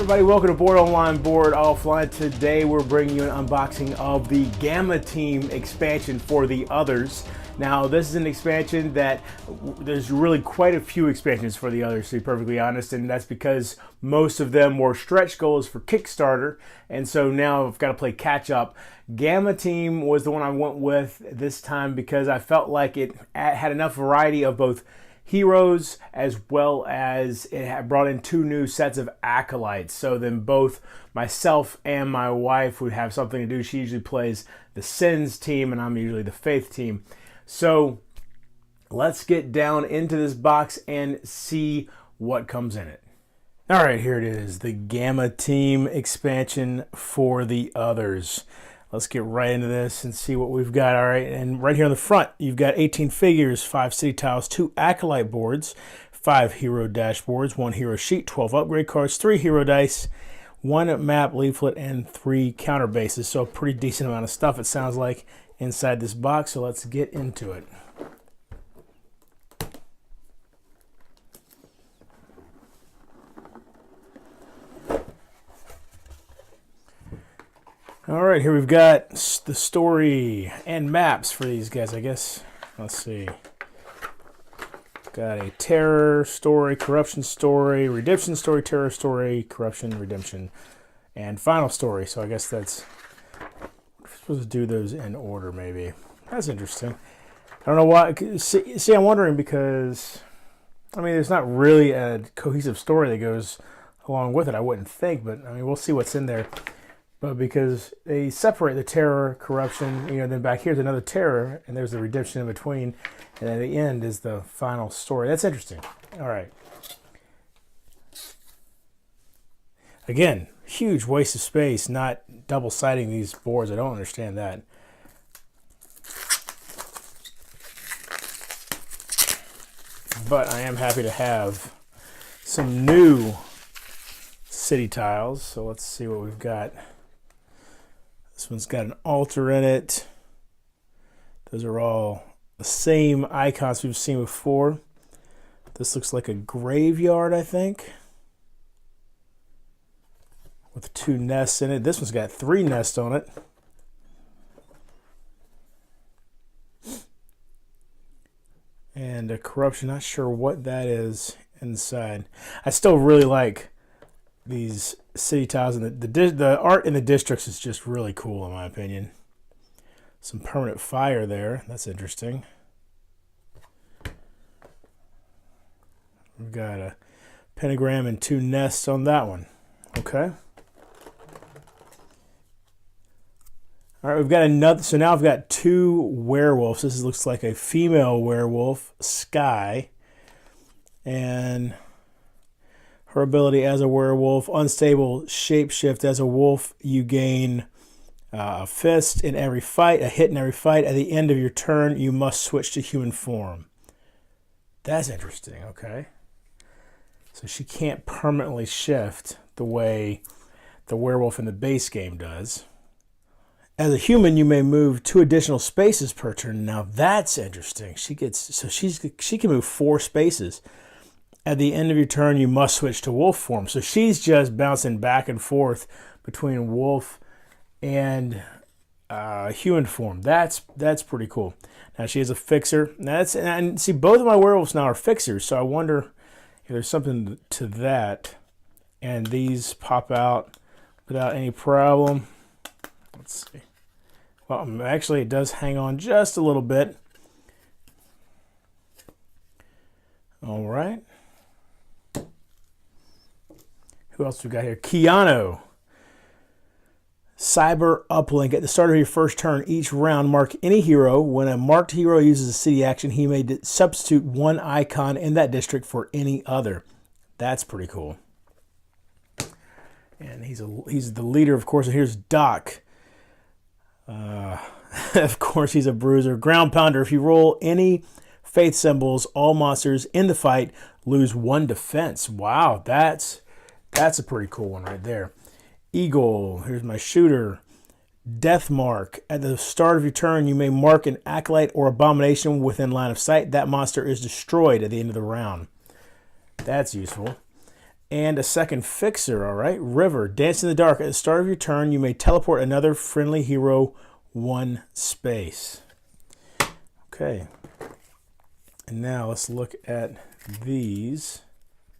Everybody, welcome to Board Online, Board Offline. Today we're bringing you an unboxing of the Gamma Team expansion for the Others. Now this is an expansion that there's really quite a few expansions for the Others, to be perfectly honest, and that's because most of them were stretch goals for Kickstarter, and so now I've got to play catch up. Gamma Team was the one I went with this time because I felt like it had enough variety of both heroes as well as it had brought in 2 new sets of acolytes, so then both myself and my wife would have something to do. She usually plays the Sins team and I'm usually the Faith team. So let's get down into this box and see what comes in it. All right, here it is, the Gamma Team expansion for the Others. Let's get right into this and see what we've got. All right, and right here on the front, you've got 18 figures, 5 city tiles, 2 acolyte boards, 5 hero dashboards, 1 hero sheet, 12 upgrade cards, 3 hero dice, 1 map leaflet, and 3 counter bases. So a pretty decent amount of stuff, it sounds like, inside this box. So let's get into it. All right, here we've got the story and maps for these guys, I guess. Let's see. Got a terror story, corruption story, redemption story, terror story, corruption, redemption, and final story. So I guess that's, we're supposed to do those in order, maybe. That's interesting. I don't know why. See, I'm wondering because, I mean, there's not really a cohesive story that goes along with it, I wouldn't think, but I mean, we'll see what's in there. But because they separate the terror, corruption, you know, then back here's another terror, and there's the redemption in between, and at the end is the final story. That's interesting. All right. Again, huge waste of space, not double-siding these boards. I don't understand that. But I am happy to have some new city tiles. So let's see what we've got. This one's got an altar in it. Those are all the same icons we've seen before. This looks like a graveyard, I think, with 2 nests in it. This one's got 3 nests on it. And a corruption, not sure what that is inside. I still really like these city tiles, and the art in the districts is just really cool in my opinion. Some permanent fire there, that's interesting. We've got a pentagram and 2 nests on that one. Okay. All right, we've got another, so now I've got 2 werewolves. This looks like a female werewolf, Sky, and her ability as a werewolf, unstable shapeshift. As a wolf, you gain a fist in every fight, a hit in every fight. At the end of your turn, you must switch to human form. That's interesting, okay. So she can't permanently shift the way the werewolf in the base game does. As a human, you may move 2 additional spaces per turn. Now that's interesting. She can move 4 spaces. At the end of your turn, you must switch to wolf form. So she's just bouncing back and forth between wolf and human form. That's pretty cool. Now she is a fixer. And see, both of my werewolves now are fixers. So I wonder if there's something to that. And these pop out without any problem. Let's see. Well, actually, it does hang on just a little bit. All right. Who else we got here? Keanu. Cyber uplink. At the start of your first turn, each round, mark any hero. When a marked hero uses a city action, he may substitute 1 icon in that district for any other. That's pretty cool. And he's the leader, of course. And here's Doc. Of course, he's a bruiser. Ground pounder. If you roll any faith symbols, all monsters in the fight lose 1 defense. Wow, that's a pretty cool one right there. Eagle. Here's my shooter. Death mark. At the start of your turn, you may mark an acolyte or abomination within line of sight. That monster is destroyed at the end of the round. That's useful. And a second fixer, all right? River. Dance in the dark. At the start of your turn, you may teleport another friendly hero 1 space. Okay. And now let's look at these.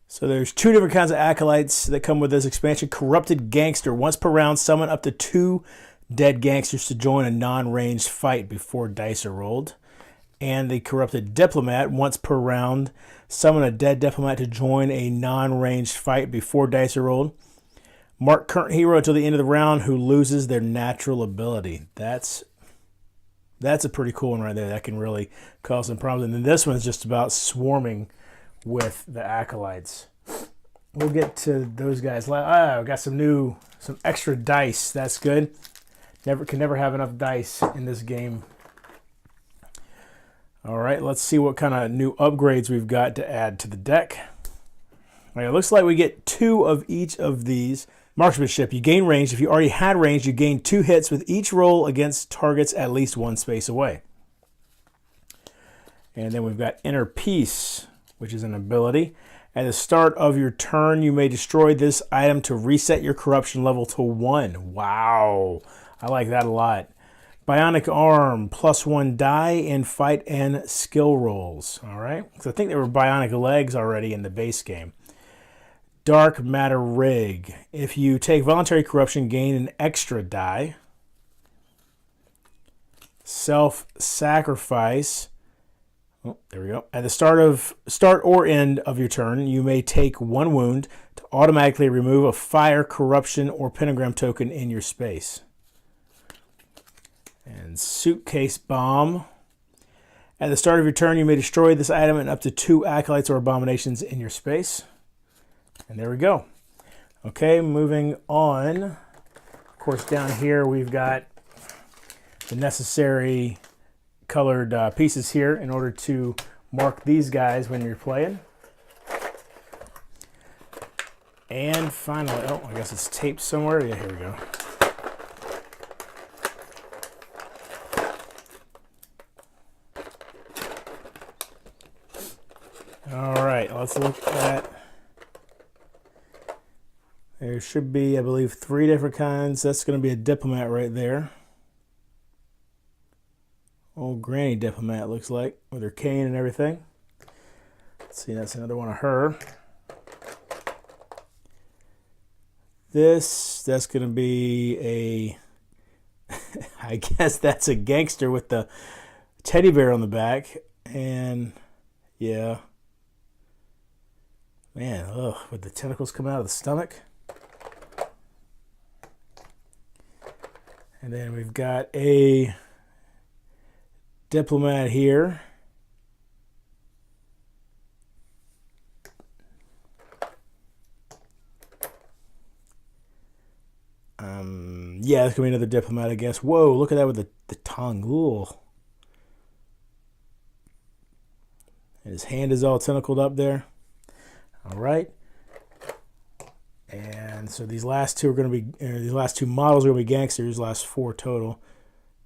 So there's 2 different kinds of acolytes that come with this expansion. Corrupted Gangster. Once per round, summon up to 2 dead gangsters to join a non-ranged fight before dice are rolled. And the Corrupted Diplomat. Once per round, summon a dead diplomat to join a non-ranged fight before dice are rolled. Mark current hero until the end of the round who loses their natural ability. That's a pretty cool one right there. That can really cause some problems. And then this one's just about swarming with the acolytes. We'll get to those guys. We got some extra dice. That's good. Can never have enough dice in this game. All right, let's see what kind of new upgrades we've got to add to the deck. All right, it looks like we get 2 of each of these. Marksmanship, you gain range. If you already had range, you gain 2 hits with each roll against targets at least 1 space away. And then we've got Inner Peace, which is an ability. At the start of your turn, you may destroy this item to reset your corruption level to 1. Wow, I like that a lot. Bionic Arm, +1 die in fight and skill rolls. All right, so I think there were bionic legs already in the base game. Dark Matter Rig. If you take voluntary corruption, gain an extra die. Self-sacrifice. Oh, there we go. At the start or end of your turn, you may take 1 wound to automatically remove a fire, corruption, or pentagram token in your space. And Suitcase Bomb. At the start of your turn, you may destroy this item and up to 2 acolytes or abominations in your space. And there we go. Okay, moving on. Of course, down here we've got the necessary colored pieces here in order to mark these guys when you're playing. And finally, oh, I guess it's taped somewhere. Yeah, here we go. All right, let's look at, there should be, I believe, 3 different kinds. That's going to be a diplomat right there. Old Granny Diplomat, looks like, with her cane and everything. Let's see, that's another one of her. That's going to be a, I guess that's a gangster with the teddy bear on the back. And, yeah. Man, ugh, with the tentacles coming out of the stomach. And then we've got a diplomat here. Yeah, there's going to be another diplomat, I guess. Whoa, look at that with the tongue. Ooh. And his hand is all tentacled up there. All right. And so these last 2 are going to be, these last 2 models are going to be gangsters, last 4 total.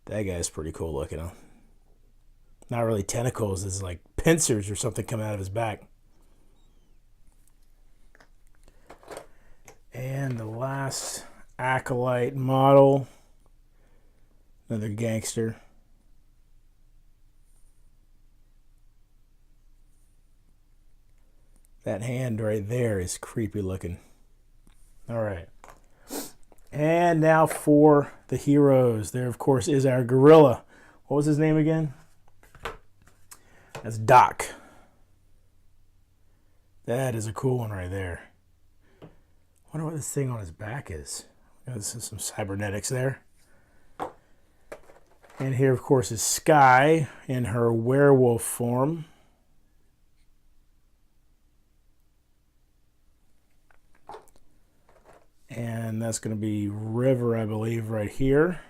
That guy's pretty cool looking, huh? Not really tentacles, it's like pincers or something coming out of his back. And the last Acolyte model, another gangster. That hand right there is creepy looking. All right. And now for the heroes. There, of course, is our gorilla. What was his name again? That's Doc. That is a cool one right there. I wonder what this thing on his back is. This is some cybernetics there. And here, of course, is Sky in her werewolf form. And that's going to be River, I believe, right here.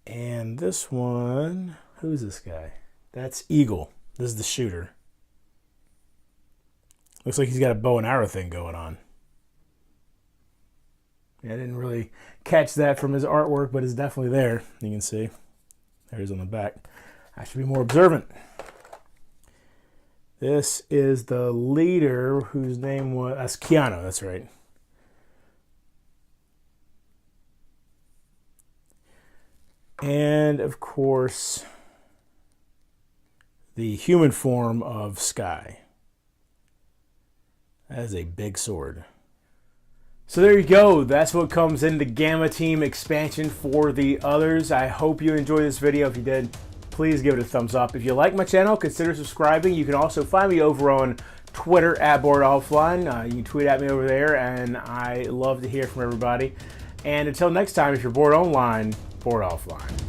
And this one, who's this guy? That's Eagle. This is the shooter. Looks like he's got a bow and arrow thing going on. Yeah, I didn't really catch that from his artwork, but it's definitely there. You can see. There he is on the back. I should be more observant. This is the leader whose name was... That's Keanu, that's right. And, of course, the human form of Sky. That is a big sword. So there you go. That's what comes in the Gamma Team expansion for the others. I hope you enjoyed this video. If you did, please give it a thumbs up. If you like my channel, consider subscribing. You can also find me over on Twitter at boredonlineboardoffline. You can tweet at me over there, and I love to hear from everybody. And until next time, if you're bored online, bored offline.